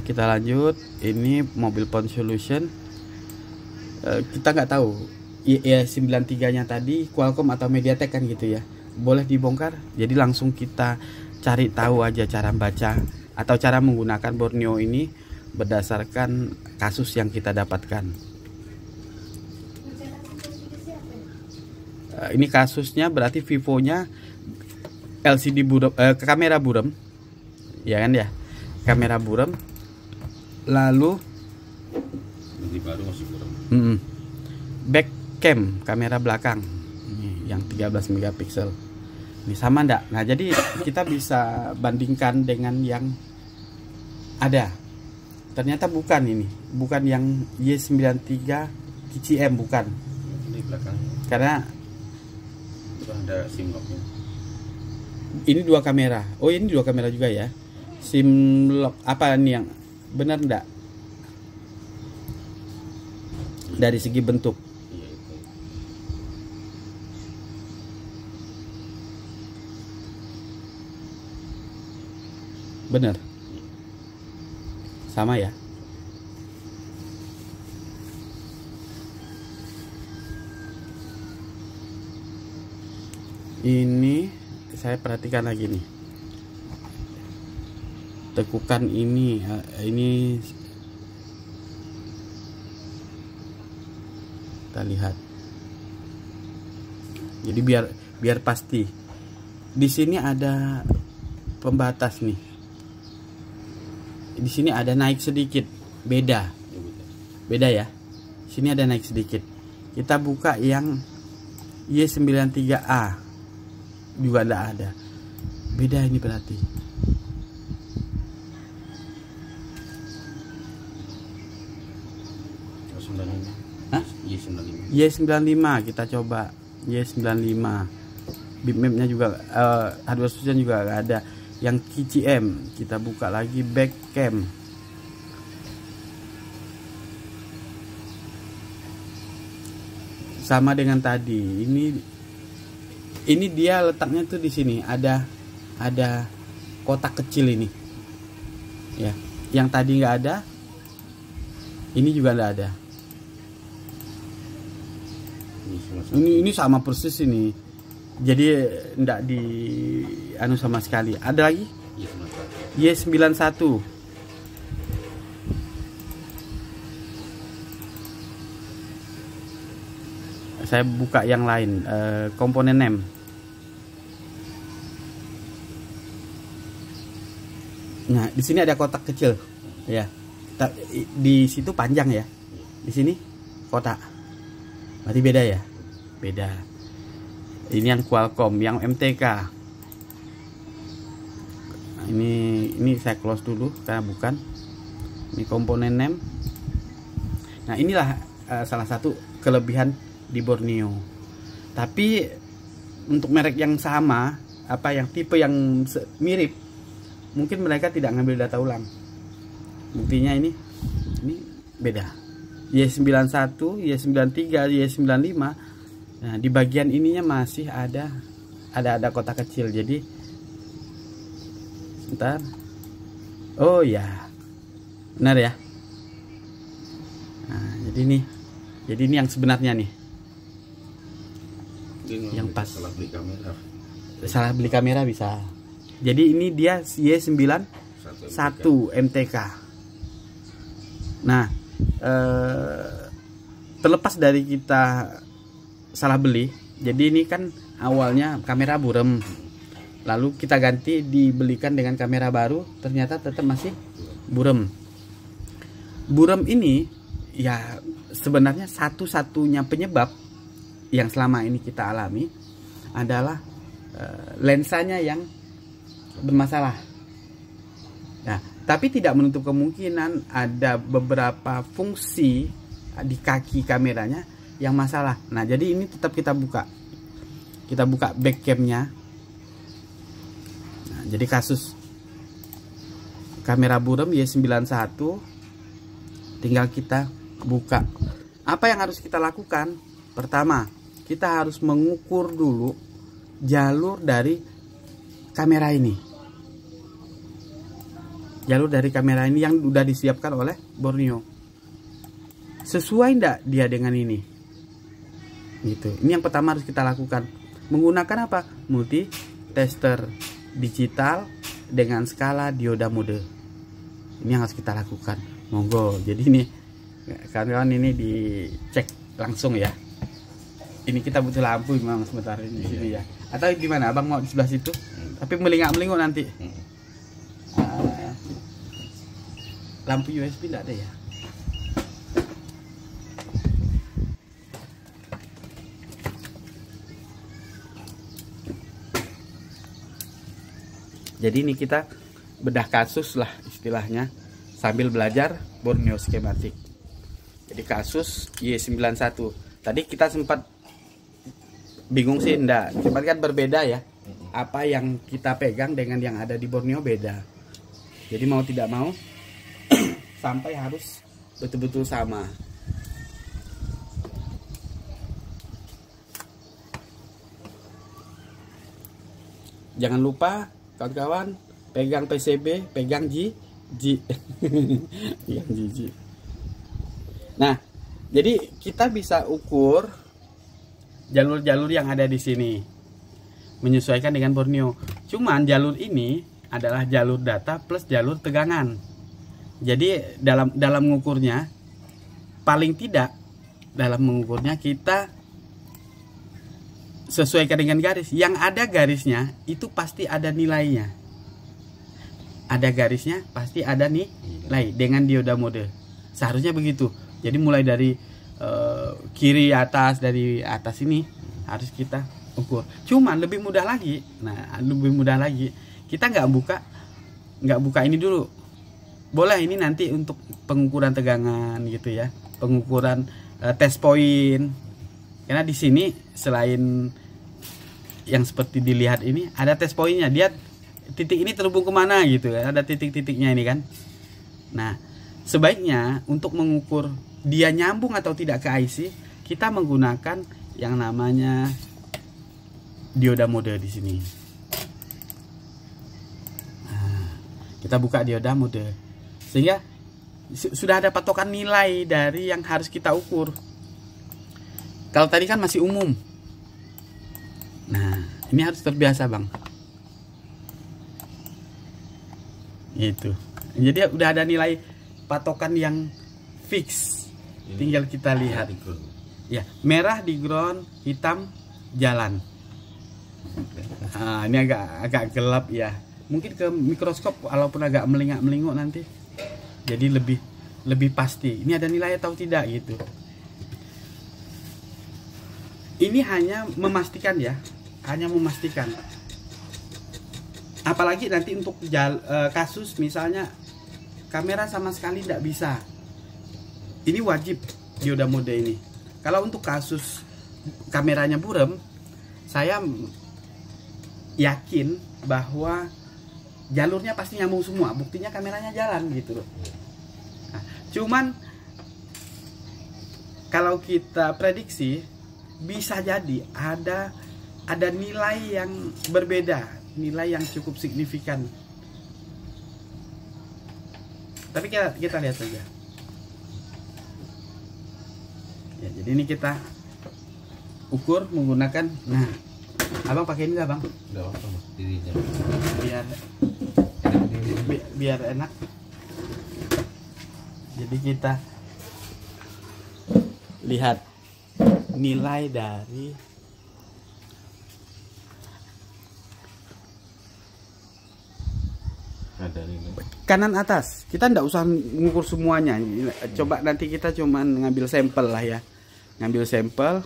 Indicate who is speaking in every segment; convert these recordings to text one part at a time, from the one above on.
Speaker 1: Kita lanjut. Ini mobil Phone Solution. Kita nggak tahu Y93 nya tadi Qualcomm atau MediaTek kan gitu ya. Boleh dibongkar. Jadi langsung kita cari tahu aja cara baca atau cara menggunakan Borneo ini berdasarkan kasus yang kita dapatkan. Ini kasusnya berarti Vivo-nya LCD buram, kamera buram, ya kan ya, kamera buram. Lalu
Speaker 2: ini baru masih buram.
Speaker 1: Back cam kamera belakang ini yang 13 megapiksel. Ini sama enggak? Nah, jadi kita bisa bandingkan dengan yang ada. Ternyata bukan ini, bukan yang Y93 KCM, bukan.
Speaker 2: Ini belakang.
Speaker 1: Karena
Speaker 2: itu ada SIM locknya.
Speaker 1: ini dua kamera. Oh, ini dua kamera juga ya. SIM lock apa nih yang benar enggak? Dari segi bentuk.
Speaker 2: Iya, itu.
Speaker 1: Benar. Sama ya. Ini saya perhatikan lagi nih. Tekukan ini kita lihat. Jadi biar pasti. Di sini ada pembatas nih. Di sini ada naik sedikit, beda ya. Sini ada naik sedikit. Kita buka yang Y93A juga tidak ada, beda ini berarti. Hah? Y95 kita coba. Y95 bitmapnya juga hardware solution juga gak ada. Yang KCM kita buka lagi back cam. Sama dengan tadi. Ini dia letaknya tuh di sini ada kotak kecil ini. Ya, yang tadi nggak ada. Ini juga nggak ada. Ini sama persis ini. Jadi enggak di anu sama sekali. Ada lagi? Y91. Saya buka yang lain, komponen NEM. Nah, di sini ada kotak kecil, ya. Di situ panjang ya. Di sini kotak. Berarti beda ya? Beda. Ini yang Qualcomm, yang MTK. Nah, ini saya close dulu karena bukan. Ini komponen NEM. Nah, inilah salah satu kelebihan di Borneo. Tapi untuk merek yang sama, yang tipe yang mirip, mungkin mereka tidak ngambil data ulang. Buktinya ini beda. Y91, Y93, Y95. Nah, di bagian ininya masih ada kotak kecil. Jadi sebentar. Oh ya. Benar ya? Nah, jadi ini yang sebenarnya nih. Yang pas
Speaker 2: salah beli kamera.
Speaker 1: Salah beli kamera bisa. Jadi ini dia Y91 MTK. Nah, terlepas dari kita salah beli, jadi ini kan awalnya kamera buram, lalu kita ganti dibelikan dengan kamera baru, ternyata tetap masih buram. Buram ini ya sebenarnya satu-satunya penyebab yang selama ini kita alami adalah lensanya yang bermasalah. Nah, tapi tidak menutup kemungkinan ada beberapa fungsi di kaki kameranya yang masalah. Nah, jadi ini tetap kita buka. Kita buka back cam-nya. Nah, jadi kasus kamera buram Y91 tinggal kita buka. Apa yang harus kita lakukan? Pertama, kita harus mengukur dulu jalur dari kamera ini. jalur dari kamera ini yang udah disiapkan oleh Borneo. Sesuai enggak dia dengan ini? Gitu. Ini yang pertama harus kita lakukan. Menggunakan apa? Multi tester digital dengan skala dioda mode. Ini yang harus kita lakukan. Monggo. Jadi ini kawan-kawan ini dicek langsung ya. Ini kita butuh lampu memang sebentar ini di sini ya. Atau di mana? Abang mau di sebelah situ? Tapi melingak-melinguk nanti. Lampu USB enggak ada ya? Jadi ini kita bedah kasus lah istilahnya sambil belajar Borneo skematik. Jadi kasus Y91. Tadi kita sempat bingung sih, enggak. Cuman kan berbeda ya. Apa yang kita pegang dengan yang ada di Borneo beda. Jadi mau tidak mau sampai harus betul-betul sama. Jangan lupa kawan-kawan, pegang PCB, pegang G. Nah, jadi kita bisa ukur jalur-jalur yang ada di sini, menyesuaikan dengan Borneo. Cuman jalur ini adalah jalur data plus jalur tegangan. Jadi dalam mengukurnya, paling tidak dalam mengukurnya kita sesuaikan dengan garis. Yang ada garisnya itu pasti ada nilainya. Ada garisnya pasti ada nilai dengan dioda mode. Seharusnya begitu. Jadi mulai dari kiri atas, dari atas ini harus kita ukur. Cuman lebih mudah lagi. Nah, lebih mudah lagi. Kita nggak buka ini dulu. Boleh ini nanti untuk pengukuran tegangan gitu ya. Pengukuran test point. Karena di sini selain yang seperti dilihat ini ada test pointnya, dia titik ini terhubung kemana gitu ya, ada titik-titiknya ini kan. Nah, sebaiknya untuk mengukur dia nyambung atau tidak ke IC, kita menggunakan yang namanya dioda mode di sini. Nah, kita buka dioda mode sehingga sudah ada patokan nilai dari yang harus kita ukur. Kalau tadi kan masih umum. Nah, ini harus terbiasa, Bang. Itu. Jadi udah ada nilai patokan yang fix. Tinggal kita lihat. Ya, merah di ground, hitam jalan. Nah, ini agak gelap ya. Mungkin ke mikroskop walaupun agak melingak-melinguk nanti. Jadi lebih pasti. Ini ada nilai atau tidak gitu. Ini hanya memastikan ya, hanya memastikan. Apalagi nanti untuk kasus misalnya kamera sama sekali tidak bisa. Ini wajib dioda mode ini. Kalau untuk kasus kameranya buram, saya yakin bahwa jalurnya pasti nyambung semua. Buktinya kameranya jalan gitu loh. Nah, cuman kalau kita prediksi bisa jadi ada nilai yang berbeda, nilai yang cukup signifikan. Tapi kita lihat saja. Ya, jadi ini kita ukur menggunakan. Nah, abang pakai ini nggak, Bang?
Speaker 2: Nggak apa-apa, dirinya.
Speaker 1: Biar enak. Jadi kita lihat nilai dari kanan atas. Kita nggak usah mengukur semuanya. Coba nanti kita cuman ngambil sampel lah ya. Ngambil sampel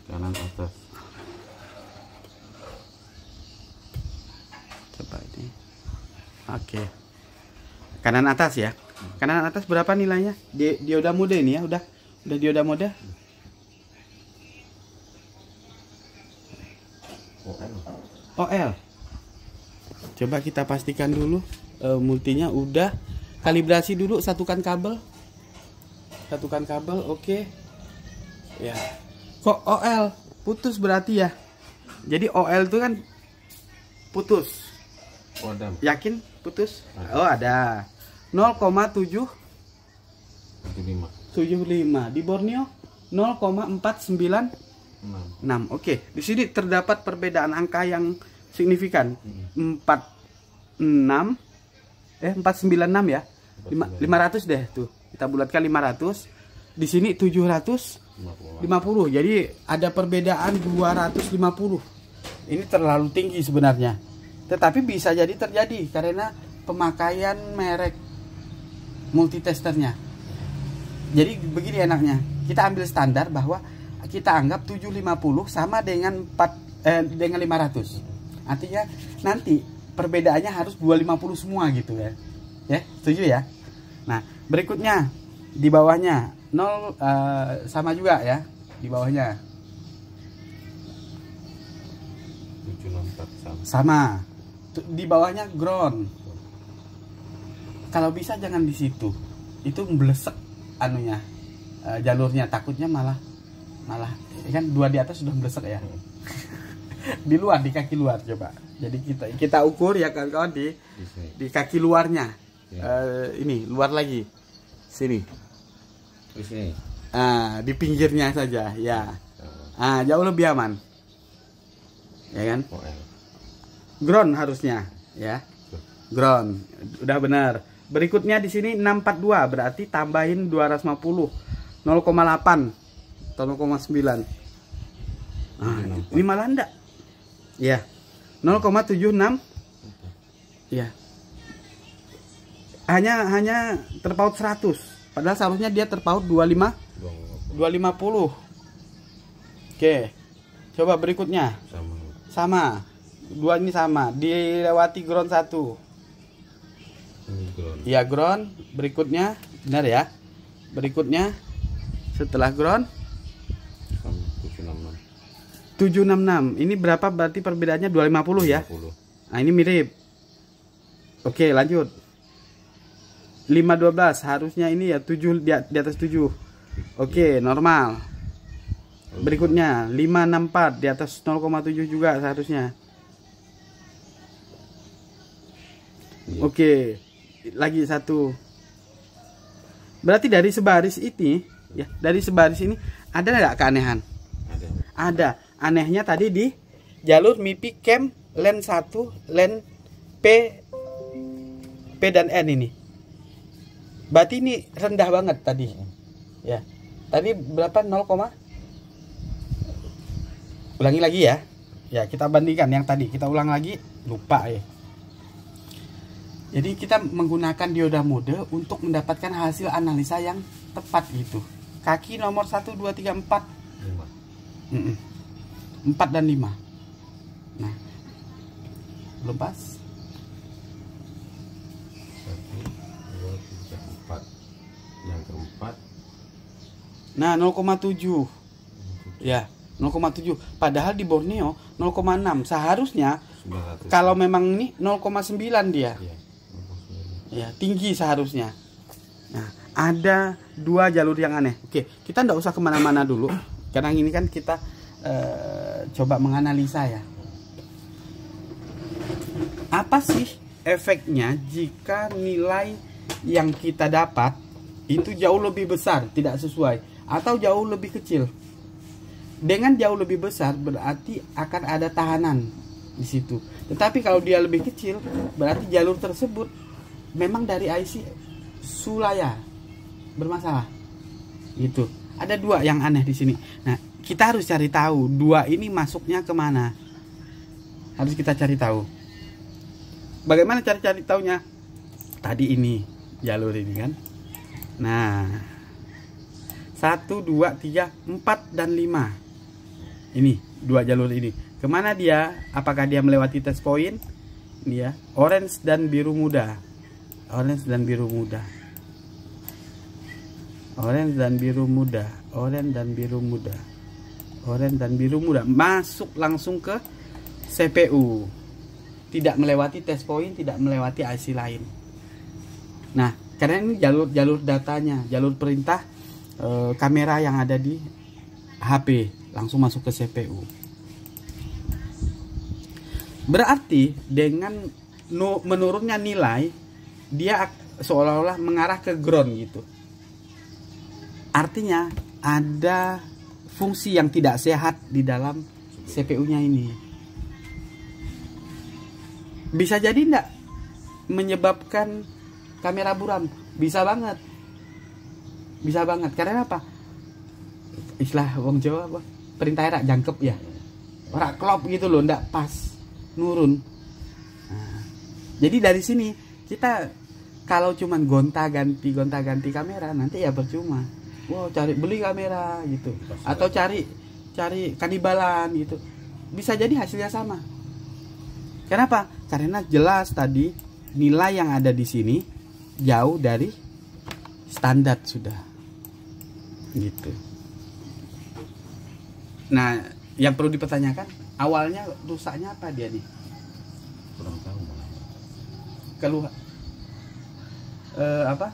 Speaker 2: kanan atas.
Speaker 1: Coba ini. Oke. Kanan atas ya. Kanan atas berapa nilainya? Dioda mode ini ya, udah dioda mode. OL. Coba kita pastikan dulu multinya udah. Kalibrasi dulu, satukan kabel. Oke. Ya. Kok OL? Putus berarti ya. Jadi OL itu kan putus.
Speaker 2: Oh, ada.
Speaker 1: Yakin putus?
Speaker 2: Ada.
Speaker 1: Oh, ada. 0,775.
Speaker 2: 75.
Speaker 1: Di Borneo 0,496.
Speaker 2: 6.
Speaker 1: Oke, di sini terdapat perbedaan angka yang signifikan. 496 ya. 500 deh tuh. Kita bulatkan 500. Di sini 750. Jadi ada perbedaan 250. Ini terlalu tinggi sebenarnya. Tetapi bisa jadi terjadi karena pemakaian merek multitesternya. Jadi begini enaknya. Kita ambil standar bahwa kita anggap 750 sama dengan 500. Artinya nanti perbedaannya harus 250 semua gitu ya. Ya, setuju ya? Nah, berikutnya di bawahnya 0 sama juga ya. Di bawahnya
Speaker 2: 764
Speaker 1: sama. Di bawahnya ground. Kalau bisa jangan di situ. Itu blesek anunya. Jalurnya takutnya malah kan 2 di atas sudah blesek ya. Di luar, di kaki luar coba. Jadi kita ukur ya kawan-kawan di kaki luarnya. Ini luar lagi. Sini.
Speaker 2: Di sini.
Speaker 1: Di pinggirnya saja ya. Jauh lebih aman. Ya kan? Ground harusnya ya. Ground. Udah benar. Berikutnya di sini 642 berarti tambahin 250. 0,8 atau 0,9. Ini malah enggak. Ya. 0,76. Ya. Hanya terpaut 100. Padahal seharusnya dia terpaut 250. Oke. Coba berikutnya. Sama. Dua ini sama. Dilewati ground 1. Ya, ground. Berikutnya benar ya. Berikutnya setelah ground 766. Ini berapa berarti perbedaannya 250 ya?
Speaker 2: 50.
Speaker 1: Nah, ini mirip. Oke, lanjut. 512 harusnya ini ya 7 di atas 7. Oke, normal. Berikutnya 564 di atas 0,7 juga seharusnya. Oke. Lagi satu. Berarti dari sebaris ini ya, dari sebaris ini ada nggak keanehan? Ada. Anehnya tadi di jalur MIPI Cam LAN 1, LAN P dan N ini. Berarti ini rendah banget tadi. Ya. Tadi berapa? 0, ulangi lagi ya. Ya, kita bandingkan yang tadi. Kita ulang lagi. Lupa ya. Jadi kita menggunakan dioda mode untuk mendapatkan hasil analisa yang tepat gitu. Kaki nomor 1, 2, 3, 4. 4 dan 5. Nah, belum pas.
Speaker 2: 1, 2, 3, 4. Yang keempat.
Speaker 1: Nah, 0,7. Ya, 0,7. Padahal di Borneo 0,6. Seharusnya
Speaker 2: 900.
Speaker 1: kalau memang ini 0,9 dia. Ya, tinggi seharusnya. Nah, ada 2 jalur yang aneh. Oke, kita nggak usah kemana-mana dulu. Karena ini kan kita coba menganalisa ya. Apa sih efeknya jika nilai yang kita dapat itu jauh lebih besar, tidak sesuai, atau jauh lebih kecil? Dengan jauh lebih besar berarti akan ada tahanan di situ. Tetapi kalau dia lebih kecil, berarti jalur tersebut memang dari IC sulaya bermasalah. Gitu. Ada 2 yang aneh di sini. Nah, kita harus cari tahu 2 ini masuknya kemana. Harus kita cari tahu. Bagaimana cari taunya? Tadi ini jalur ini kan. Nah, 1, 2, 3, 4 dan 5. Ini 2 jalur ini. Kemana dia? Apakah dia melewati test point? Dia orange dan biru muda. Orange dan biru muda. Orange dan biru muda. Orange dan biru muda. Orange dan biru muda. Masuk langsung ke CPU. Tidak melewati test point, tidak melewati IC lain. Nah, karena ini jalur datanya, jalur perintah kamera yang ada di HP langsung masuk ke CPU. Berarti dengan menurunnya nilai, dia seolah-olah mengarah ke ground gitu. Artinya ada fungsi yang tidak sehat di dalam CPU-nya ini. Bisa jadi enggak menyebabkan kamera buram? Bisa banget. Bisa banget. Karena apa? Istilah wong Jawa apa? Perintah erak jangkep ya. Ora klop gitu loh, ndak pas nurun. Nah, jadi dari sini kita kalau cuman gonta-ganti kamera nanti ya percuma. Wow, beli kamera gitu. Atau cari kanibalan gitu. Bisa jadi hasilnya sama. Kenapa? Karena jelas tadi nilai yang ada di sini jauh dari standar sudah. Gitu. Nah, yang perlu dipertanyakan, awalnya rusaknya apa dia nih?
Speaker 2: Kurang tahu malah.
Speaker 1: Keluar apa?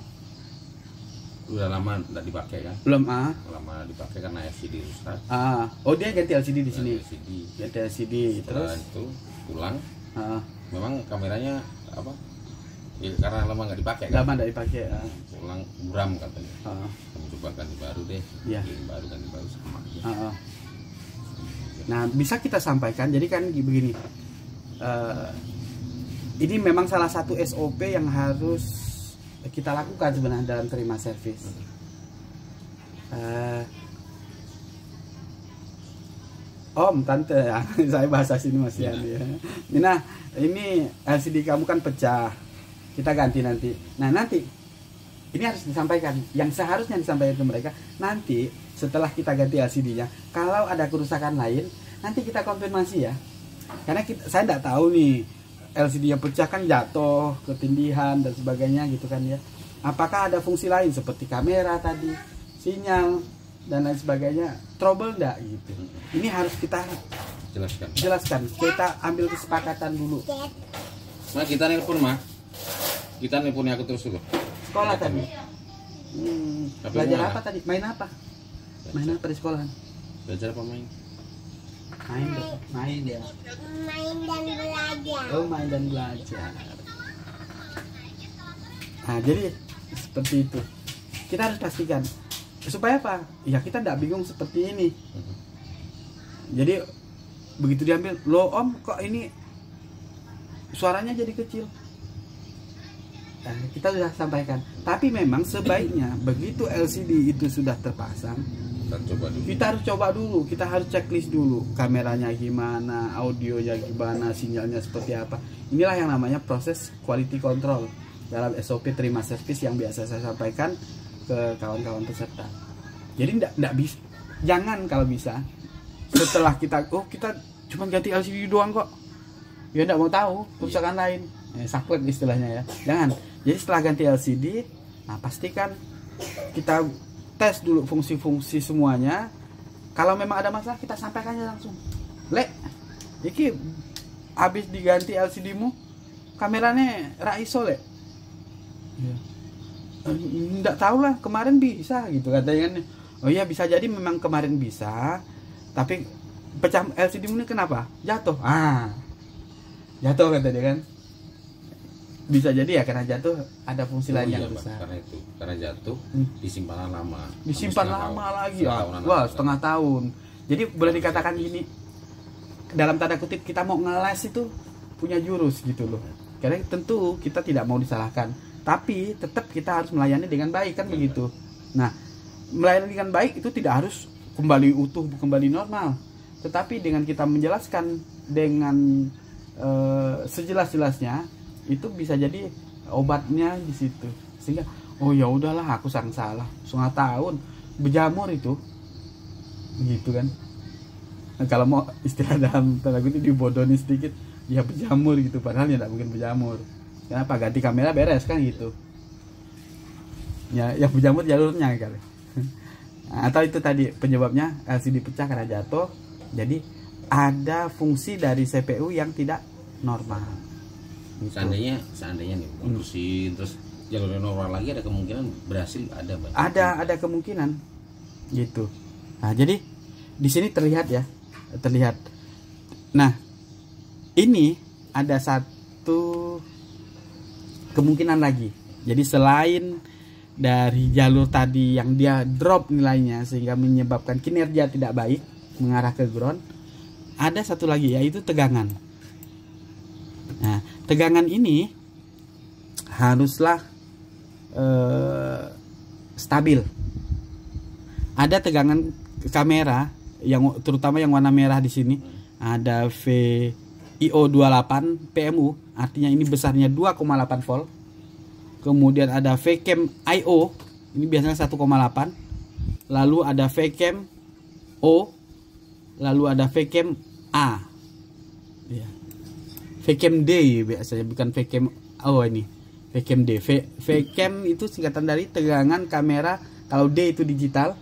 Speaker 2: Udah lama nggak dipakai kan?
Speaker 1: Belum
Speaker 2: Lama dipakai karena LCD rusak.
Speaker 1: Oh, dia ganti LCD di sini.
Speaker 2: LCD.
Speaker 1: Ganti LCD.
Speaker 2: Setelah
Speaker 1: Terus
Speaker 2: itu pulang. Memang kameranya apa? Ya, karena lama nggak dipakai kan?
Speaker 1: Lama nggak dipakai.
Speaker 2: Pulang buram katanya. Kamu coba ganti baru deh.
Speaker 1: Iya.
Speaker 2: Ganti baru sama.
Speaker 1: Nah, bisa kita sampaikan. Jadi kan begini. Ini memang salah satu SOP yang harus kita lakukan sebenarnya dalam terima servis. Om, tante, saya bahasa sini Mas Yan ya. Nah, ini LCD kamu kan pecah. Kita ganti nanti. Nah, nanti ini harus disampaikan. Yang seharusnya disampaikan ke mereka nanti setelah kita ganti LCD-nya. Kalau ada kerusakan lain, nanti kita konfirmasi ya. Karena saya tidak tahu nih. LCD yang pecah kan jatuh, ketindihan dan sebagainya gitu kan ya. Apakah ada fungsi lain seperti kamera tadi, sinyal dan lain sebagainya, trouble enggak gitu. Ini harus kita jelaskan. Kita ambil kesepakatan dulu.
Speaker 2: Nah, kita nelpon mah. Kita nelponnya aku terus dulu.
Speaker 1: Sekolah tadi. Belajar apa tadi? Main apa? Main apa di sekolah?
Speaker 2: Belajar apa main?
Speaker 1: Main ya.
Speaker 3: Main dan belajar.
Speaker 1: Oh, main dan belajar. Nah, jadi seperti itu. Kita harus pastikan. Supaya apa? Ya kita tidak bingung seperti ini. Jadi begitu diambil, loh om kok ini suaranya jadi kecil. Nah, kita sudah sampaikan. Tapi memang sebaiknya begitu LCD itu sudah terpasang, kita harus coba dulu, kita harus checklist dulu kameranya gimana, audionya gimana, sinyalnya seperti apa. Inilah yang namanya proses quality control dalam SOP terima servis yang biasa saya sampaikan ke kawan-kawan peserta. Jadi tidak bisa, jangan kalau bisa setelah kita cuma ganti LCD doang kok, ya tidak mau tahu kerusakan lain, saklek istilahnya ya. Jangan. Jadi setelah ganti LCD, nah pastikan kita tes dulu fungsi-fungsi semuanya. Kalau memang ada masalah kita sampaikan aja langsung. Lek, iki habis diganti LCD-mu, kameranya ra iso lek. Ya. Nggak tahu lah, kemarin bisa gitu katanya. Oh iya bisa jadi memang kemarin bisa, tapi pecah LCD-mu ini kenapa? Jatuh. Jatuh kata dia kan. Bisa jadi ya karena jatuh ada fungsi lain yang besar.
Speaker 2: Karena jatuh disimpan lama.
Speaker 1: Disimpan lama lagi. Wah, setengah tahun. Jadi boleh dikatakan gini, dalam tanda kutip kita mau ngeles itu punya jurus gitu loh. Karena tentu kita tidak mau disalahkan, tapi tetap kita harus melayani dengan baik kan begitu. Nah, melayani dengan baik itu tidak harus kembali utuh, kembali normal. Tetapi dengan kita menjelaskan dengan sejelas-jelasnya, itu bisa jadi obatnya di situ. Sehingga oh ya udahlah aku sang salah, setengah tahun berjamur itu. Gitu kan. Nah, kalau mau istilah dalam tanda kutip dibodohin sedikit, ya berjamur gitu, padahal ya tidak mungkin berjamur. Kenapa? Ganti kamera beres kan gitu. Ya yang berjamur jalurnya kali. Atau itu tadi penyebabnya LCD pecah karena jatuh. Jadi ada fungsi dari CPU yang tidak normal. Gitu.
Speaker 2: Seandainya nih putusin terus jalurnya normal lagi, ada kemungkinan berhasil, ada
Speaker 1: kemungkinan gitu. Nah, jadi di sini terlihat. Nah, ini ada satu kemungkinan lagi. Jadi selain dari jalur tadi yang dia drop nilainya sehingga menyebabkan kinerja tidak baik mengarah ke ground, ada satu lagi yaitu tegangan. Nah, tegangan ini haruslah stabil. Ada tegangan kamera yang terutama yang warna merah di sini, ada VIO28 PMU, artinya ini besarnya 2,8 volt. Kemudian ada VCAM IO, ini biasanya 1,8. Lalu ada VCAM O, lalu ada VCAM A. Ya. VCAM D biasanya, bukan VCAM O ini. VCAM D. VCAM itu singkatan dari tegangan kamera. Kalau D itu digital,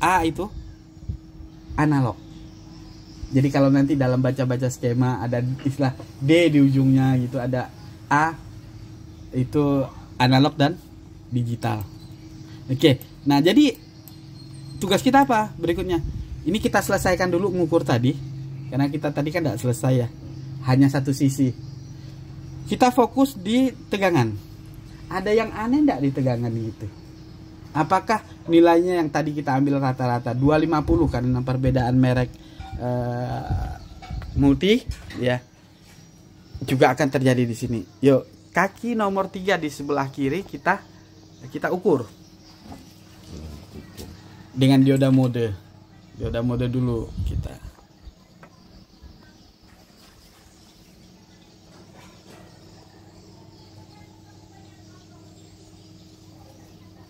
Speaker 1: A itu analog. Jadi kalau nanti dalam baca-baca skema ada istilah D di ujungnya gitu, ada A itu analog dan digital. Oke, nah jadi tugas kita apa berikutnya? Ini kita selesaikan dulu mengukur tadi, karena kita tadi kan tidak selesai ya, hanya satu sisi. Kita fokus di tegangan. Ada yang aneh tidak di tegangan itu? Apakah nilainya yang tadi kita ambil rata-rata 250 karena perbedaan merek multi ya, juga akan terjadi di sini. Yuk, kaki nomor 3 di sebelah kiri kita ukur dengan dioda mode. Dioda mode dulu kita.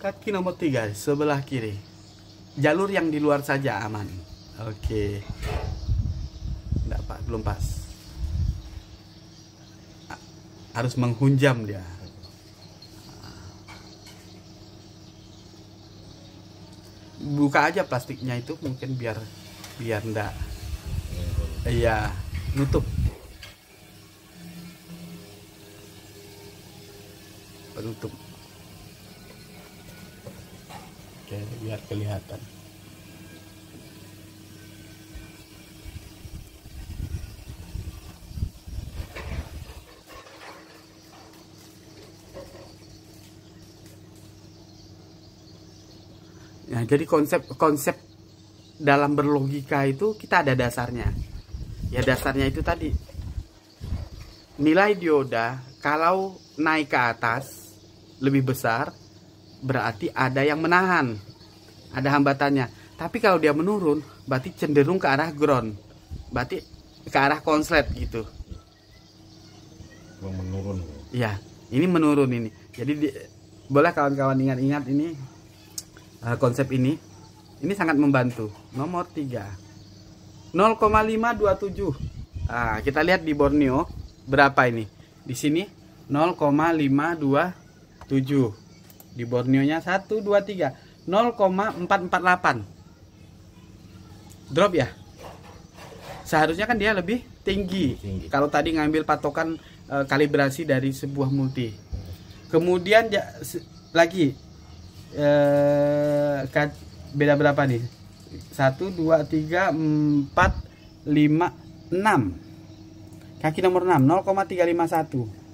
Speaker 1: Kaki nomor 3 sebelah kiri. Jalur yang di luar saja aman. Oke. Enggak, Pak, belum pas. Harus menghunjam dia. Buka aja plastiknya itu mungkin biar enggak. Iya, nutup. Penutup. Oke, biar kelihatan. Nah, jadi konsep dalam berlogika itu kita ada dasarnya. Ya, dasarnya itu tadi. Nilai dioda kalau naik ke atas lebih besar, berarti ada yang menahan. Ada hambatannya. Tapi kalau dia menurun, berarti cenderung ke arah ground. Berarti ke arah konslet gitu.
Speaker 2: Menurun.
Speaker 1: Ya, ini menurun ini. Jadi boleh kawan-kawan ingat-ingat ini. Konsep ini sangat membantu. Nomor 3 0,527. Kita lihat di Borneo berapa ini. Di sini 0,527. Di Borneo nya 1, 2, 3 0,448. Drop ya. Seharusnya kan dia lebih tinggi. Kalau tadi ngambil patokan kalibrasi dari sebuah multi. Kemudian lagi beda berapa nih? 1, 2, 3, 4, 5, 6. Kaki nomor 6 0,351.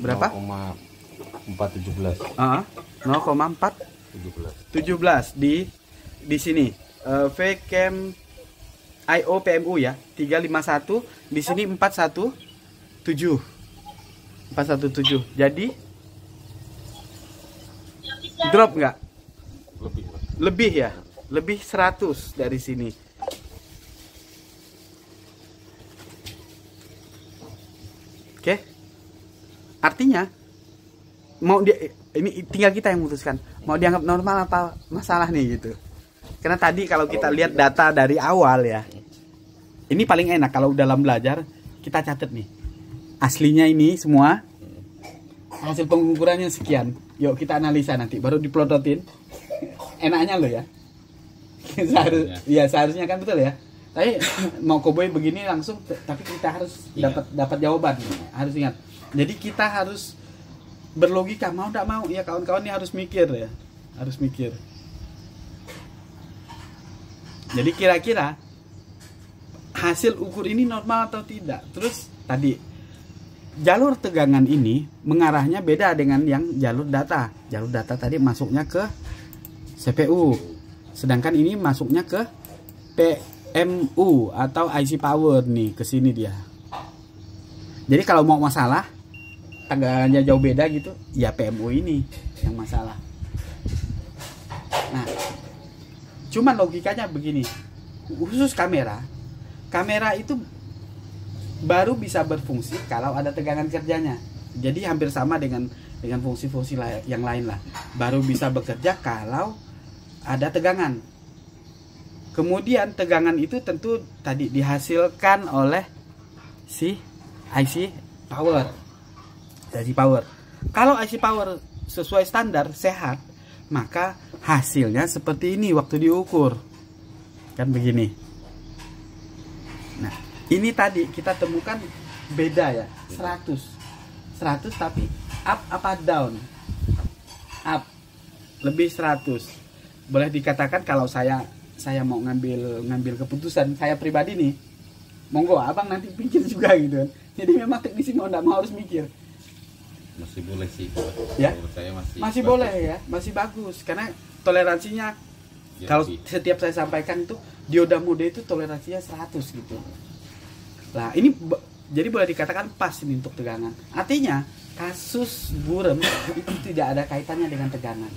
Speaker 1: Berapa?
Speaker 2: 0,417.
Speaker 1: 0,417 di sini. VCAM IO PMU ya, 351, di sini 417. 417. Jadi drop nggak? Lebih ya. Lebih 100 dari sini. Oke. Artinya mau dia ini tinggal kita yang memutuskan mau dianggap normal apa masalah nih gitu. Karena tadi kalau kita lihat data dari awal ya, ini paling enak kalau dalam belajar kita catat nih aslinya ini semua hasil pengukurannya sekian. Yuk kita analisa nanti baru diplototin. Enaknya lo ya. Seharusnya kan betul ya. Tapi mau koboi begini langsung, tapi kita harus dapat jawaban. Harus ingat. Jadi kita harus berlogika, mau tidak mau ya kawan-kawan ini harus mikir ya. Harus mikir. Jadi kira-kira hasil ukur ini normal atau tidak. Terus tadi jalur tegangan ini mengarahnya beda dengan yang jalur data. Jalur data tadi masuknya ke CPU. Sedangkan ini masuknya ke PMU atau IC power nih, ke sini dia. Jadi kalau mau masalah tegangannya jauh beda gitu, ya PMU ini yang masalah. Nah, cuman logikanya begini. Khusus kamera itu baru bisa berfungsi kalau ada tegangan kerjanya. Jadi hampir sama dengan fungsi-fungsi yang lain lah. Baru bisa bekerja kalau ada tegangan. Kemudian tegangan itu tentu tadi dihasilkan oleh si IC power. IC power. Kalau IC power sesuai standar sehat, maka hasilnya seperti ini waktu diukur. Kan begini. Nah, ini tadi kita temukan beda ya, 100 tapi up apa down? Up, lebih 100. Boleh dikatakan kalau saya mau ngambil keputusan saya pribadi nih, monggo abang nanti pikir juga gitu kan. Jadi memang teknisi mau tidak mau harus mikir.
Speaker 2: Masih boleh sih,
Speaker 1: ya?
Speaker 2: Saya
Speaker 1: masih boleh ya, masih bagus karena toleransinya ya, kalau setiap saya sampaikan itu dioda mode itu toleransinya 100 gitu. Nah ini jadi boleh dikatakan pas ini untuk tegangan. Artinya kasus burem itu tidak ada kaitannya dengan tegangan.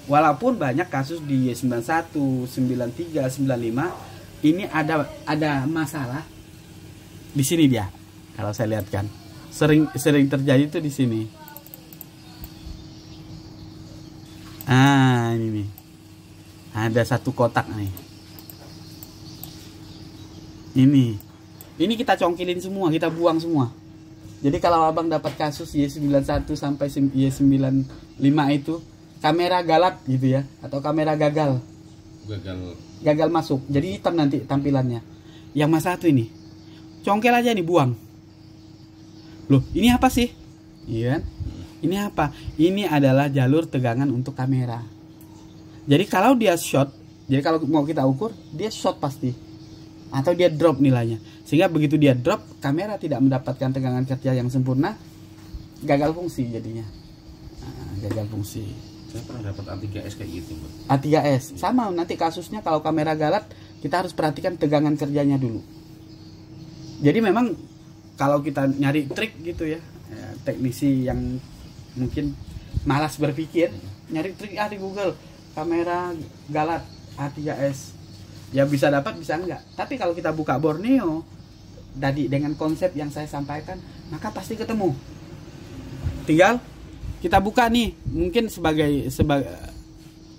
Speaker 1: Walaupun banyak kasus di Y91, 93, 95 ini ada masalah di sini dia. Kalau saya lihat kan sering terjadi itu di sini. Ah, ini nih. Ada satu kotak nih. Ini kita congkilin semua, kita buang semua. Jadi kalau abang dapat kasus Y91 sampai Y95 itu kamera galat gitu ya, atau kamera gagal masuk, jadi hitam nanti tampilannya. Yang mas satu ini congkel aja nih, buang. Loh ini apa sih? Iya kan? Ini apa? Ini adalah jalur tegangan untuk kamera. Jadi kalau dia short, jadi kalau mau kita ukur dia short pasti, atau dia drop nilainya, sehingga begitu dia drop kamera tidak mendapatkan tegangan kerja yang sempurna, gagal fungsi jadinya. Gagal fungsi.
Speaker 2: Saya pernah dapat A3S kayak gitu, Bro.
Speaker 1: A3S sama nanti kasusnya kalau kamera galat kita harus perhatikan tegangan kerjanya dulu. Jadi memang kalau kita nyari trik gitu ya, teknisi yang mungkin malas berpikir, nyari trik di Google kamera galat A3S, ya bisa dapat bisa enggak. Tapi kalau kita buka Borneo tadi dengan konsep yang saya sampaikan, maka pasti ketemu. Tinggal kita buka nih, mungkin sebagai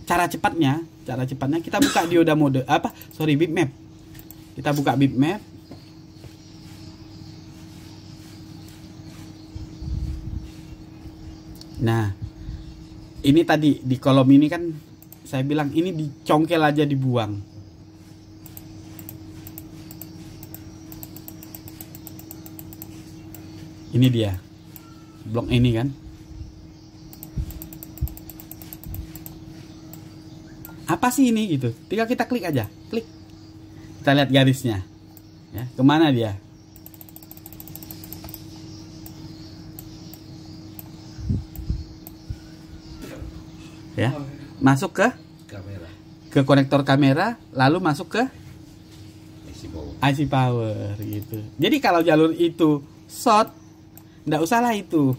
Speaker 1: cara cepatnya kita buka dioda mode bitmap. Kita buka bitmap. Nah, ini tadi di kolom ini kan saya bilang ini dicongkel aja, dibuang. Ini dia blok ini kan. Apa sih ini gitu? Tinggal kita klik aja, klik. Kita lihat garisnya, ya kemana dia? Ya, masuk ke
Speaker 2: kamera,
Speaker 1: ke konektor kamera, lalu masuk ke
Speaker 2: IC
Speaker 1: power gitu. Jadi kalau jalur itu short, nggak usah lah itu.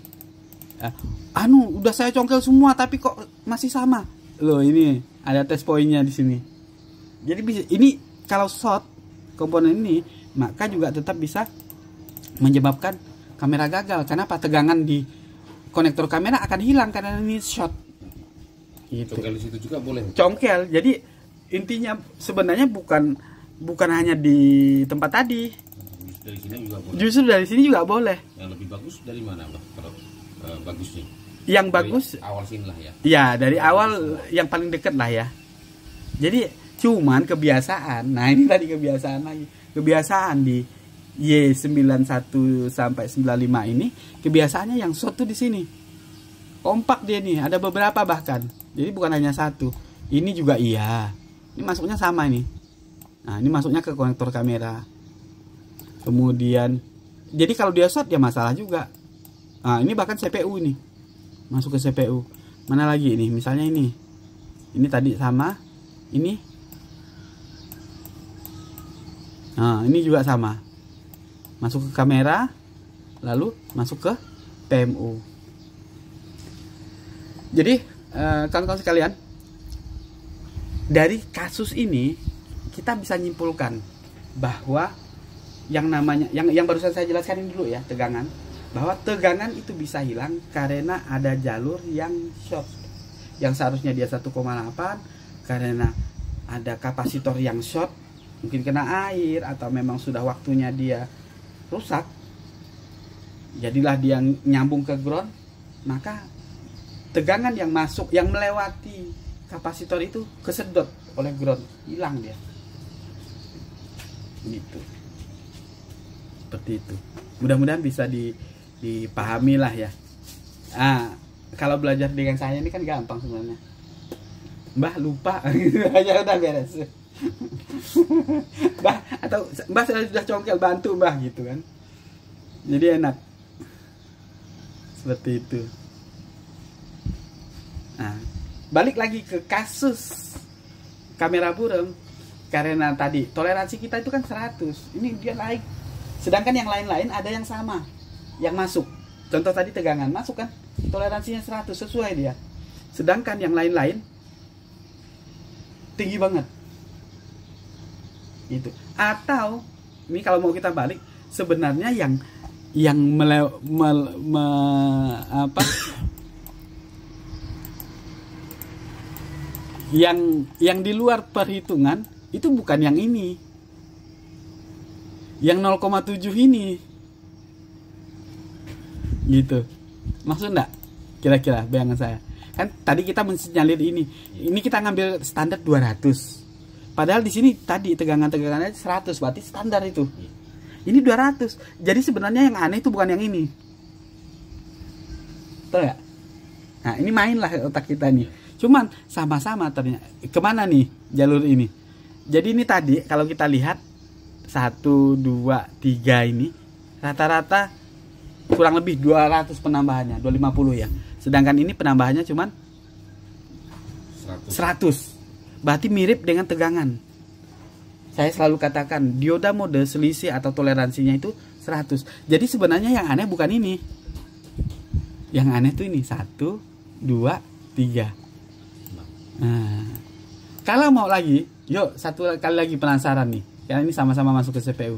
Speaker 1: Udah saya congkel semua, tapi kok masih sama. Loh ini ada test pointnya di sini. Jadi bisa ini kalau short komponen ini, maka juga tetap bisa menyebabkan kamera gagal. Kenapa? Tegangan di konektor kamera akan hilang karena ini short. Gitu.
Speaker 2: Congkel di situ juga boleh.
Speaker 1: Congkel. Jadi intinya sebenarnya bukan hanya di tempat tadi.
Speaker 2: Dari sini juga boleh.
Speaker 1: Justru dari sini juga boleh.
Speaker 2: Yang lebih bagus dari mana, Bang? Kalau bagusnya?
Speaker 1: Yang
Speaker 2: dari
Speaker 1: bagus
Speaker 2: awal sini lah ya.
Speaker 1: Ya, dari awal yang paling dekat lah ya. Jadi cuman kebiasaan. Nah, ini tadi kebiasaan lagi. Kebiasaan di Y91 sampai 95 ini kebiasaannya yang short tuh di sini. Kompak dia nih, ada beberapa bahkan. Jadi bukan hanya satu. Ini juga iya. Ini masuknya sama ini. Nah, ini masuknya ke konektor kamera. Kemudian jadi kalau dia short ya masalah juga. Nah, ini bahkan CPU ini. Masuk ke CPU. Mana lagi ini? Misalnya ini. Ini tadi sama. Ini. Nah, ini juga sama. Masuk ke kamera, lalu masuk ke PMU. Jadi, kawan-kawan sekalian, dari kasus ini kita bisa nyimpulkan bahwa yang namanya yang barusan saya jelaskan ini dulu ya, tegangan. Bahwa tegangan itu bisa hilang karena ada jalur yang short. Yang seharusnya dia 1,8 karena ada kapasitor yang short, mungkin kena air atau memang sudah waktunya dia rusak, jadilah dia nyambung ke ground, maka tegangan yang masuk yang melewati kapasitor itu kesedot oleh ground, hilang dia. Gitu. Seperti itu. Mudah-mudahan bisa dipahami lah ya. Kalau belajar dengan saya ini kan gampang sebenarnya. Mbah lupa gitu aja udah beres. Mbah, atau Mbah sudah congkel, bantu Mbah gitu kan. Jadi enak. Seperti itu. Nah, balik lagi ke kasus kamera buram. Karena tadi toleransi kita itu kan 100. Ini dia naik. Sedangkan yang lain-lain ada yang sama. Yang masuk. Contoh tadi tegangan masuk kan. Toleransinya 100 sesuai dia. Sedangkan yang lain-lain tinggi banget. Gitu. Atau ini kalau mau kita balik, sebenarnya yang yang di luar perhitungan itu bukan yang ini. Yang 0,7 ini. Gitu. Maksud enggak? Kira-kira bayangan saya. Kan tadi kita mensinyalir ini. Ini kita ngambil standar 200. Padahal di sini tadi tegangannya 100, berarti standar itu. Ini 200. Jadi sebenarnya yang aneh itu bukan yang ini. Betul nggak? Nah, ini mainlah otak kita nih. Cuman sama-sama ternyata. Kemana nih jalur ini? Jadi ini tadi kalau kita lihat 1, 2, 3 ini rata-rata kurang lebih 200 penambahannya, 250 ya. Sedangkan ini penambahannya cuman 100. Berarti mirip dengan tegangan. Saya selalu katakan dioda mode selisih atau toleransinya itu 100. Jadi sebenarnya yang aneh bukan ini. Yang aneh tuh ini 1, 2, 3. Nah, kalau mau lagi, yuk satu kali lagi penasaran nih. Karena ini sama-sama masuk ke CPU.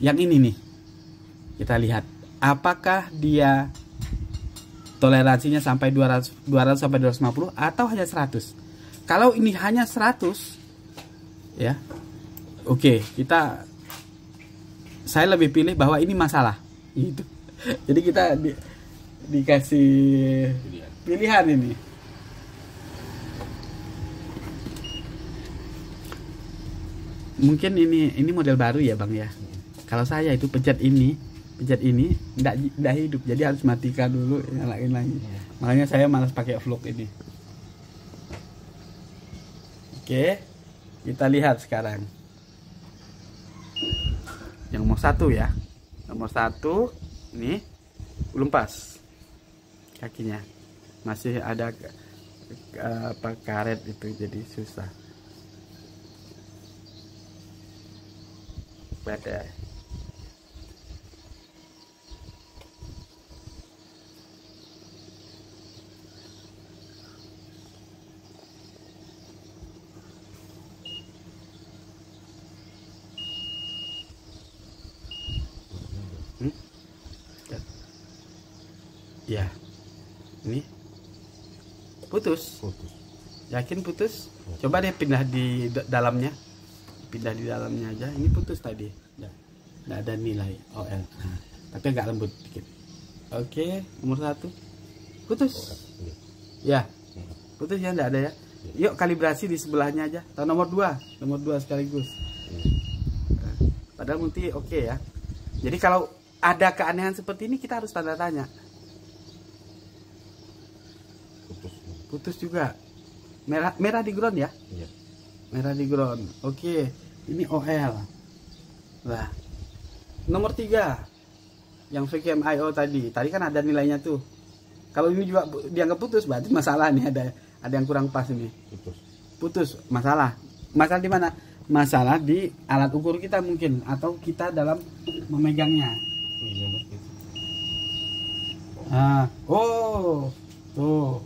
Speaker 1: Yang ini nih. Kita lihat apakah dia toleransinya sampai 200 sampai 250 atau hanya 100. Kalau ini hanya 100 ya. Oke, saya lebih pilih bahwa ini masalah gitu. Jadi kita dikasih pilihan ini. Mungkin ini model baru ya Bang ya. Kalau saya itu pencet ini enggak hidup. Jadi harus matikan dulu, nyalain lagi. Makanya saya malas pakai vlog ini. Oke, kita lihat sekarang. Yang nomor 1 ya. Nomor 1 ini belum pas kakinya. Masih ada karet itu, jadi susah. Pada ya, ini putus. Yakin putus? Coba deh pindah di dalamnya. Pindah di dalamnya aja. Ini putus tadi. Nggak ada nilai OL. Nah, tapi agak lembut dikit. Oke, nomor 1 putus. Ya, putus ya, nggak ada ya. Yuk kalibrasi di sebelahnya aja. Atau nomor 2 sekaligus. Padahal multi oke ya. Jadi kalau ada keanehan seperti ini kita harus tanda tanya. Putus juga. Merah di ground ya?
Speaker 2: Iya.
Speaker 1: Merah di ground. Oke. Ini OL. Nah. Nomor 3. Yang VCM IO tadi. Tadi kan ada nilainya tuh. Kalau ini juga dianggap putus berarti masalah nih, ada yang kurang pas ini. Putus. Masalah. Masalah di mana? Masalah di alat ukur kita mungkin, atau kita dalam memegangnya. Oh, tuh.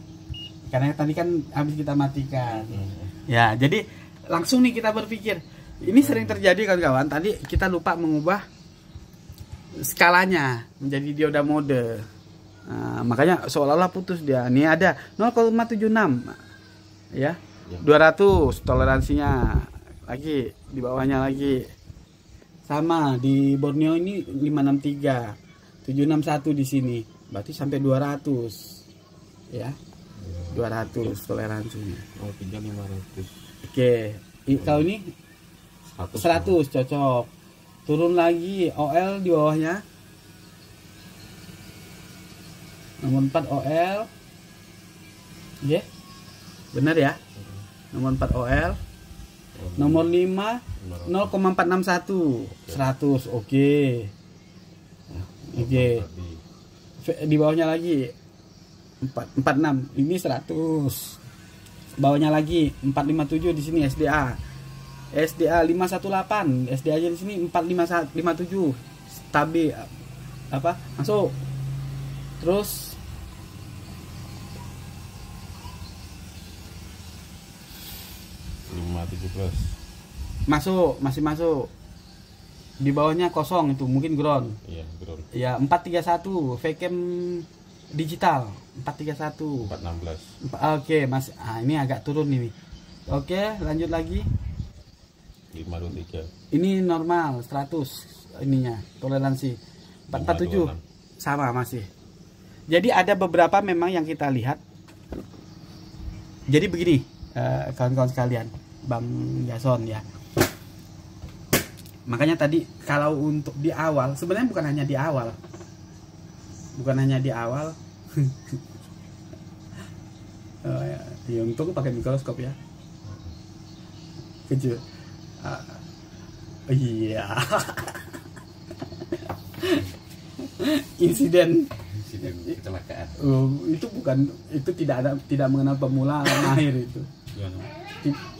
Speaker 1: Karena tadi kan habis kita matikan. Ya, jadi langsung nih kita berpikir. Ini sering terjadi kawan-kawan. Tadi kita lupa mengubah skalanya menjadi dioda mode. Nah, makanya seolah-olah putus dia. Ini ada 0,76 ya. 200 toleransinya. Lagi di bawahnya lagi. Sama di Borneo ini 563. 761 di sini. Berarti sampai 200. Ya. 200 toleransinya.
Speaker 2: 500.
Speaker 1: Oke. Kalau ini 100 cocok. Turun lagi OL di bawahnya. Nomor 4 OL. Ya. Benar ya? Nomor 4 OL. Nomor 5 0,461 100. Oke. Di bawahnya lagi 46. Ini 100. Bawahnya lagi 457 di sini SDA. SDA 518. SDA aja di sini 457. Stabil apa? Masuk. Terus masuk, masih masuk. Di bawahnya kosong itu, mungkin ground.
Speaker 2: Iya, ground.
Speaker 1: Ya, 431 VCam digital 431.
Speaker 2: 416.
Speaker 1: Oke, Mas. Ini agak turun ini. Oke, lanjut lagi.
Speaker 2: 523.
Speaker 1: Ini normal 100 ininya, toleransi. 447 sama masih. Jadi ada beberapa memang yang kita lihat. Jadi begini, kawan-kawan sekalian, Bang Jason ya. Makanya tadi kalau untuk di awal, sebenarnya bukan hanya di awal. Bukan hanya di awal. Ya, untung pakai mikroskop ya. Kecil. Iya. Insiden
Speaker 2: Kecelakaan.
Speaker 1: Itu bukan, itu tidak mengenal pemula mahir itu.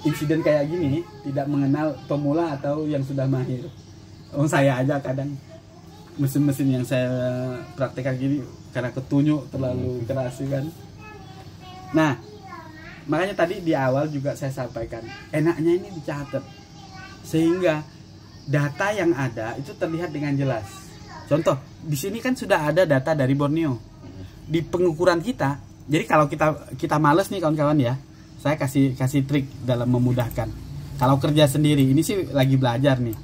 Speaker 1: Insiden kayak gini tidak mengenal pemula atau yang sudah mahir. Saya aja kadang mesin-mesin yang saya praktekkan gini karena ketunjuk terlalu keras kan. Nah, makanya tadi di awal juga saya sampaikan, enaknya ini dicatat sehingga data yang ada itu terlihat dengan jelas. Contoh, di sini kan sudah ada data dari Borneo di pengukuran kita. Jadi kalau kita males nih kawan-kawan ya, saya kasih trik dalam memudahkan. Kalau kerja sendiri, ini sih lagi belajar nih.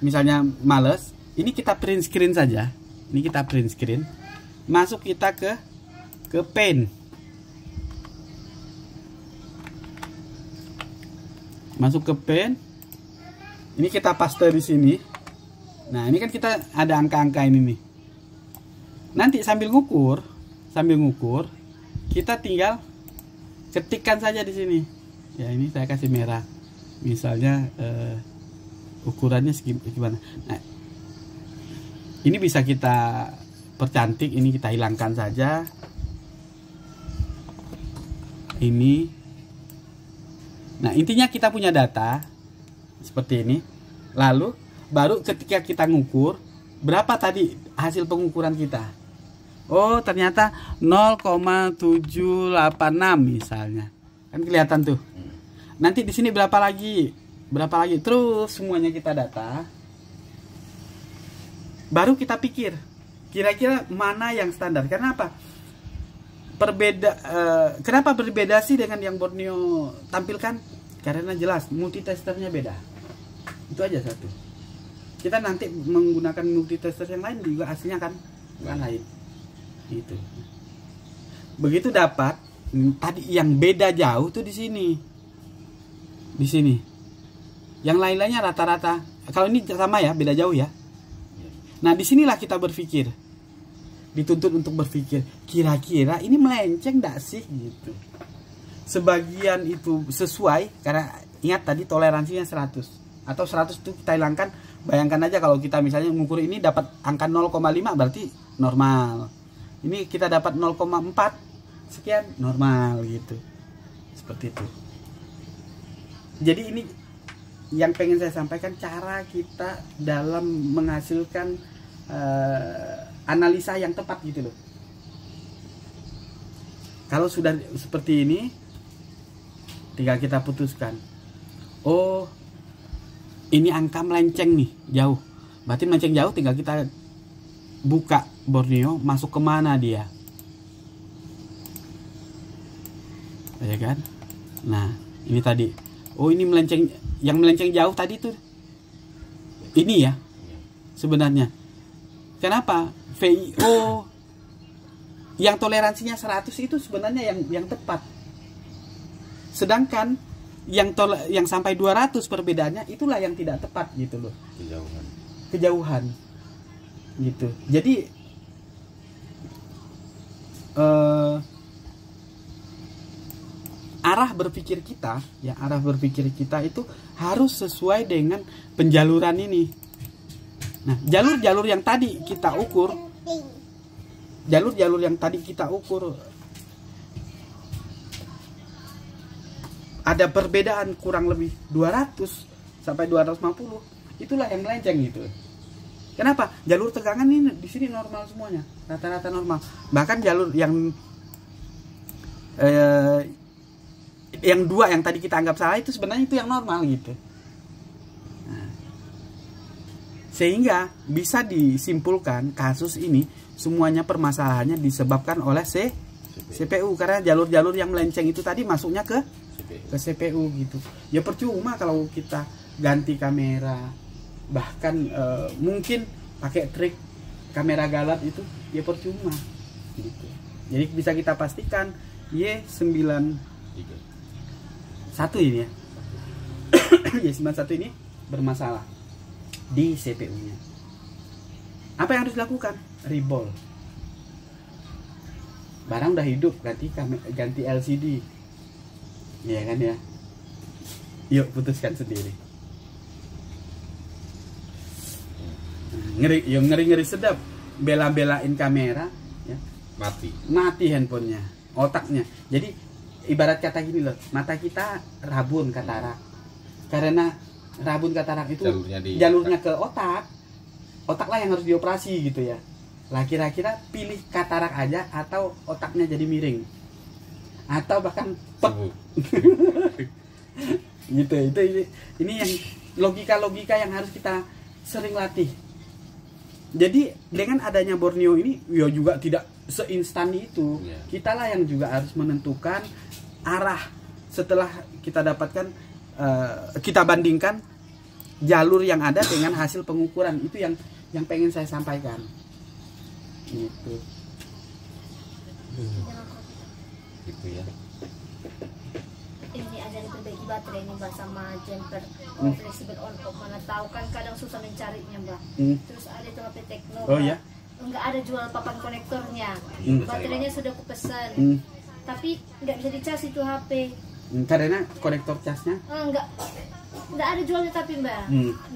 Speaker 1: Misalnya males, ini kita print screen saja. Ini kita print screen. Masuk kita ke Paint. Masuk ke Paint. Ini kita paste di sini. Nah, ini kan kita ada angka-angka ini nih. Nanti sambil ngukur, kita tinggal ketikkan saja di sini. Ya, ini saya kasih merah. Misalnya ukurannya gimana. Nah, ini bisa kita percantik, ini kita hilangkan saja. Ini. Nah, intinya kita punya data seperti ini. Lalu baru ketika kita ngukur, berapa tadi hasil pengukuran kita? Oh, ternyata 0,786 misalnya. Kan kelihatan tuh. Nanti di sini berapa lagi? Berapa lagi? Terus semuanya kita data. Baru kita pikir, kira-kira mana yang standar? Karena apa? Kenapa berbeda sih dengan yang Borneo tampilkan? Karena jelas multitesternya beda. Itu aja satu. Kita nanti menggunakan multitester yang lain juga hasilnya kan lain. Gitu. Begitu dapat tadi yang beda jauh tuh di sini. Di sini. Yang lain-lainnya rata-rata. Kalau ini sama ya, beda jauh ya. Nah, disinilah kita berpikir. Dituntut untuk berpikir, kira-kira ini melenceng enggak sih gitu. Sebagian itu sesuai, karena ingat tadi toleransinya 100 atau 100 itu kita hilangkan. Bayangkan aja kalau kita misalnya mengukur ini dapat angka 0,5 berarti normal. Ini kita dapat 0,4 sekian normal gitu. Seperti itu. Jadi ini yang pengen saya sampaikan, cara kita dalam menghasilkan analisa yang tepat gitu loh. Kalau sudah seperti ini, tinggal kita putuskan. Oh, ini angka melenceng nih, jauh. Berarti melenceng jauh, tinggal kita buka Borneo, masuk kemana dia, ya kan? Nah, ini tadi. Oh, ini melenceng, yang melenceng jauh tadi tuh ini ya sebenarnya. Kenapa? VIO yang toleransinya 100 itu sebenarnya yang tepat. Sedangkan yang sampai 200 perbedaannya itulah yang tidak tepat gitu loh. Kejauhan. Gitu. Jadi arah berpikir kita itu harus sesuai dengan penjaluran ini. Nah, jalur-jalur yang tadi kita ukur, ada perbedaan kurang lebih 200 sampai 250, itulah yang melenceng gitu. Kenapa? Jalur tegangan ini di sini normal semuanya, rata-rata normal. Bahkan jalur yang dua yang tadi kita anggap salah itu sebenarnya itu yang normal gitu. Nah, sehingga bisa disimpulkan kasus ini semuanya permasalahannya disebabkan oleh CPU, karena jalur-jalur yang melenceng itu tadi masuknya ke CPU gitu. Ya percuma kalau kita ganti kamera, bahkan mungkin pakai trik kamera galat itu ya percuma gitu. Jadi bisa kita pastikan Y91 ini ya Y91 ini bermasalah di CPU-nya. Apa yang harus dilakukan? Reball. Barang udah hidup, ganti LCD, ya kan ya. Yuk putuskan sendiri. Ngeri sedap, bela-belain kamera ya. Mati handphonenya, otaknya. Jadi ibarat kata gini loh, mata kita rabun katarak. Karena rabun katarak itu jalurnya ke otaklah yang harus dioperasi gitu ya. Lah kira-kira pilih katarak aja atau otaknya jadi miring, atau bahkan gitu. Ini yang logika yang harus kita sering latih. Jadi dengan adanya Borneo ini ya juga tidak seinstan itu. Kita lah yang juga harus menentukan arah setelah kita dapatkan, kita bandingkan jalur yang ada dengan hasil pengukuran. Itu yang pengen saya sampaikan gitu.
Speaker 2: Gitu ya.
Speaker 4: Ini ada diperbaiki baterai ini Mbak, sama jumper fleksibel on off. Mana tahu kan kadang susah mencarinya Mbak. Terus ada itu HP Tekno.
Speaker 1: Oh ya?
Speaker 4: Enggak ada jual papan konektornya. Baterainya sudah kupesan. Tapi nggak bisa dicas itu HP.
Speaker 1: Karena konektor casnya
Speaker 4: enggak ada jualnya tapi Mbak.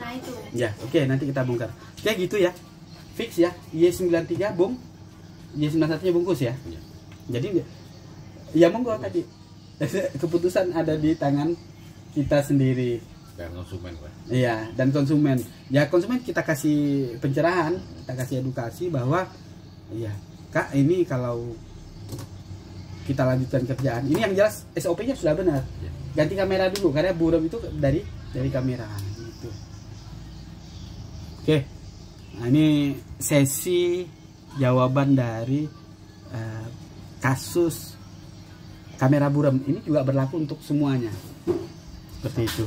Speaker 4: Nah itu.
Speaker 1: Ya, oke, nanti kita bongkar. Kayak gitu ya. Fix ya. Y93 bung. Y91-nya bungkus ya. Jadi ya monggo tadi. Keputusan ada di tangan kita sendiri.
Speaker 2: Dan konsumen, Pak.
Speaker 1: Iya, dan konsumen. Ya konsumen kita kasih pencerahan, kita kasih edukasi bahwa iya, Kak, ini kalau kita lanjutkan kerjaan ini yang jelas SOP-nya sudah benar. Ganti kamera dulu karena buram itu dari kamera gitu. Oke. Nah, ini sesi jawaban dari kasus kamera buram. Ini juga berlaku untuk semuanya. Seperti itu.